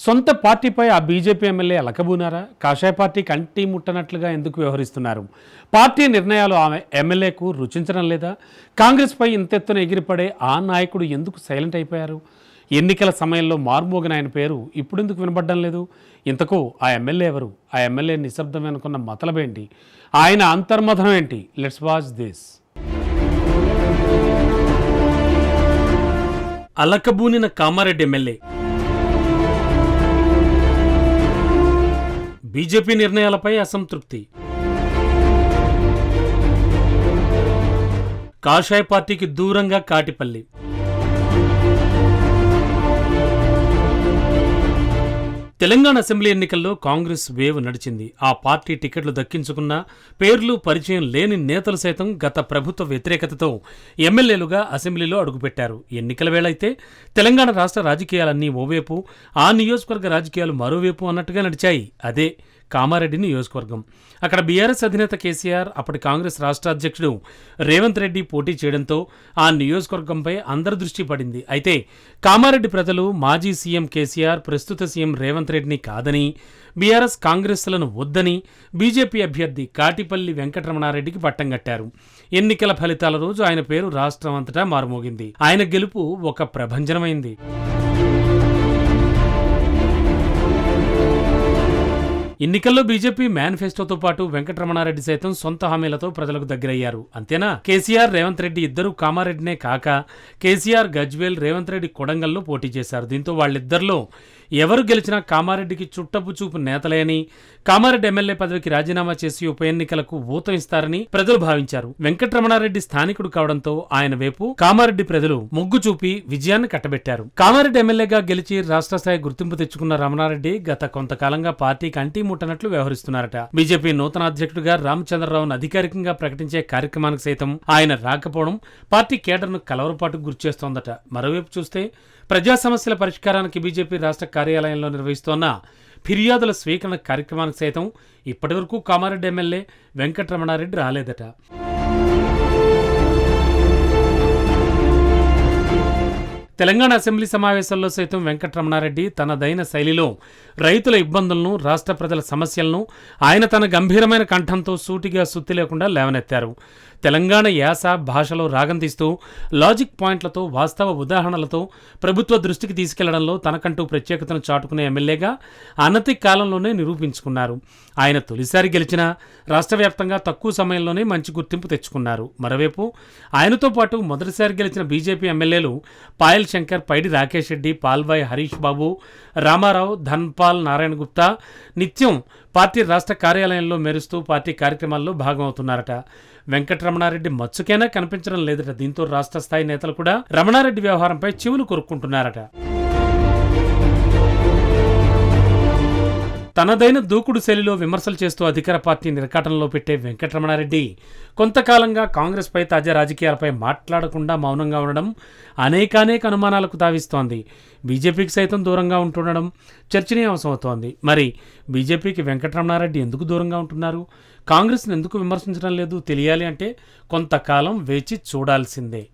సొంత పార్టీపై ఆ బీజేపీ ఎమ్మెల్యే అలకబూనారా? కాషాయ పార్టీ కంటి ముట్టనట్లుగా ఎందుకు వ్యవహరిస్తున్నారు? పార్టీ నిర్ణయాలు ఆమె ఎమ్మెల్యేకు రుచించడం లేదా? కాంగ్రెస్పై ఇంతెత్తున ఎగిరిపడే ఆ నాయకుడు ఎందుకు సైలెంట్ అయిపోయారు? ఎన్నికల సమయంలో మార్మోగిన ఆయన పేరు ఇప్పుడెందుకు వినబడ్డం లేదు? ఇంతకు ఆ ఎమ్మెల్యే ఎవరు? ఆ ఎమ్మెల్యే నిశ్శబ్దం అనుకున్న మతలబేంటి? ఆయన అంతర్మథనం ఏంటి? Let's watch this. అలకబూనిన కామారెడ్డి ఎమ్మెల్యే బీజేపీ నిర్ణయాలపై అసంతృప్తి. కాషాయ పార్టీకి దూరంగా కాటిపల్లి. తెలంగాణ అసెంబ్లీ ఎన్నికల్లో కాంగ్రెస్ వేవ్ నడిచింది. ఆ పార్టీ టికెట్లు దక్కించుకున్న పేర్లు పరిచయం లేని నేతలు సైతం గత ప్రభుత్వ వ్యతిరేకతతో ఎమ్మెల్యేలుగా అసెంబ్లీలో అడుగుపెట్టారు. ఎన్నికల వేళ అయితే తెలంగాణ రాష్ట్ర రాజకీయాలన్నీ ఓవైపు, ఆ నియోజకవర్గ రాజకీయాలు మరోవైపు అన్నట్టుగా నడిచాయి. అదే కామారెడ్డి నియోజకవర్గం. అక్కడ బీఆర్ఎస్ అధినేత కేసీఆర్, అప్పటి కాంగ్రెస్ రాష్ట్ర అధ్యక్షుడు రేవంత్ రెడ్డి పోటీ చేయడంతో ఆ నియోజకవర్గంపై అందరి దృష్టి పడింది. అయితే కామారెడ్డి ప్రజలు మాజీ సీఎం కేసీఆర్, ప్రస్తుత సీఎం రేవంత్ రెడ్డిని కాదని, బీఆర్ఎస్ కాంగ్రెస్లను వద్దని బీజేపీ అభ్యర్థి కాటిపల్లి వెంకటరమణారెడ్డికి పట్టం కట్టారు. ఎన్నికల ఫలితాల రోజు ఆయన పేరు రాష్ట్రం అంతటా మారుమోగింది. ఆయన గెలుపు ఒక ప్రభంజనమైంది. ఎన్నికల్లో బీజేపీ మేనిఫెస్టోతో పాటు వెంకటరమణారెడ్డి సైతం సొంత హామీలతో ప్రజలకు దగ్గరయ్యారు. అంతేనా? కేసీఆర్, రేవంత్ రెడ్డి ఇద్దరు కామారెడ్డినే కాక కేసీఆర్ గజ్వేల్, రేవంత్ రెడ్డి కొడంగల్లో పోటీ చేశారు. దీంతో వాళ్ళిద్దరిలో ఎవరు గెలిచినా కామారెడ్డికి చుట్టపు చూపు నేతలే అని, కామారెడ్డి ఎమ్మెల్యే పదవికి రాజీనామా చేసి ఉప ఎన్నికలకు ఊతం ఇస్తారని ప్రజలు భావించారు. వెంకటరమణారెడ్డి స్థానికుడు కావడంతో ఆయన వైపు కామారెడ్డి ప్రజలు మొగ్గు చూపి విజయాన్ని కట్టబెట్టారు. కామారెడ్డి ఎమ్మెల్యేగా గెలిచి రాష్ట్ర స్థాయి గుర్తింపు తెచ్చుకున్న రమణారెడ్డి గత కొంతకాలంగా పార్టీకి అంటి ముట్టనట్లు వ్యవహరిస్తున్నారట. బీజేపీ నూతన అధ్యక్షుడిగా రామచంద్రరావును అధికారికంగా ప్రకటించే కార్యక్రమానికి సైతం ఆయన రాకపోవడం పార్టీ కేడర్ను కలవరపాటుకు గురిచేస్తోందట. మరోవైపు చూస్తే ప్రజా సమస్యల పరిష్కారానికి బీజేపీ రాష్ట్ర కార్యాలయంలో నిర్వహిస్తోన్న ఫిర్యాదుల స్వీకరణ కార్యక్రమానికి సైతం ఇప్పటివరకు కామారెడ్డి ఎమ్మెల్యే వెంకటరమణారెడ్డి రాలేదట. తెలంగాణ అసెంబ్లీ సమావేశాల్లో సైతం వెంకటరమణారెడ్డి తనదైన శైలిలో రైతుల ఇబ్బందులను, రాష్ట్ర ప్రజల సమస్యలను ఆయన తన గంభీరమైన కంఠంతో సూటిగా సుత్తి లేకుండా లేవనెత్తారు. తెలంగాణ యాస, భాషలో రాగం తీస్తూ లాజిక్ పాయింట్లతో, వాస్తవ ఉదాహరణలతో ప్రభుత్వ దృష్టికి తీసుకెళ్లడంలో తనకంటూ ప్రత్యేకతను చాటుకునే ఎమ్మెల్యేగా అనతి కాలంలోనే నిరూపించుకున్నారు. ఆయన తొలిసారి గెలిచినా రాష్ట్ర వ్యాప్తంగా తక్కువ సమయంలోనే మంచి గుర్తింపు తెచ్చుకున్నారు. మరోవైపు ఆయనతో పాటు మొదటిసారి గెలిచిన బీజేపీ ఎమ్మెల్యేలు పాయల్ శంకర్, పైడి రాకేష్ రెడ్డి, పాల్వాయ్ హరీష్ బాబు, రామారావు, ధన్పాల్, నారాయణ గుప్తా నిత్యం పార్టీ రాష్ట్ర కార్యాలయంలో మెరుస్తూ పార్టీ కార్యక్రమాల్లో భాగమవుతున్నారట. వెంకటరమణారెడ్డి మచ్చుకైనా కనిపించడం లేదట. దీంతో రాష్ట్ర స్థాయి నేతలు కూడా రమణారెడ్డి వ్యవహారంపై చెవులు కొరుక్కుంటున్నారట. తనదైన దూకుడు శైలిలో విమర్శలు చేస్తూ అధికార పార్టీ నిరకాటంలో పెట్టే వెంకటరమణారెడ్డి కొంతకాలంగా కాంగ్రెస్పై, తాజా రాజకీయాలపై మాట్లాడకుండా మౌనంగా ఉండడం అనేక అనుమానాలకు తావిస్తోంది. బీజేపీకి సైతం దూరంగా ఉంటుండడం చర్చనీయాంశమవుతోంది. మరి బీజేపీకి వెంకటరమణారెడ్డి ఎందుకు దూరంగా ఉంటున్నారు? కాంగ్రెస్ను ఎందుకు విమర్శించడం లేదు? తెలియాలి అంటే కొంతకాలం వేచి చూడాల్సిందే.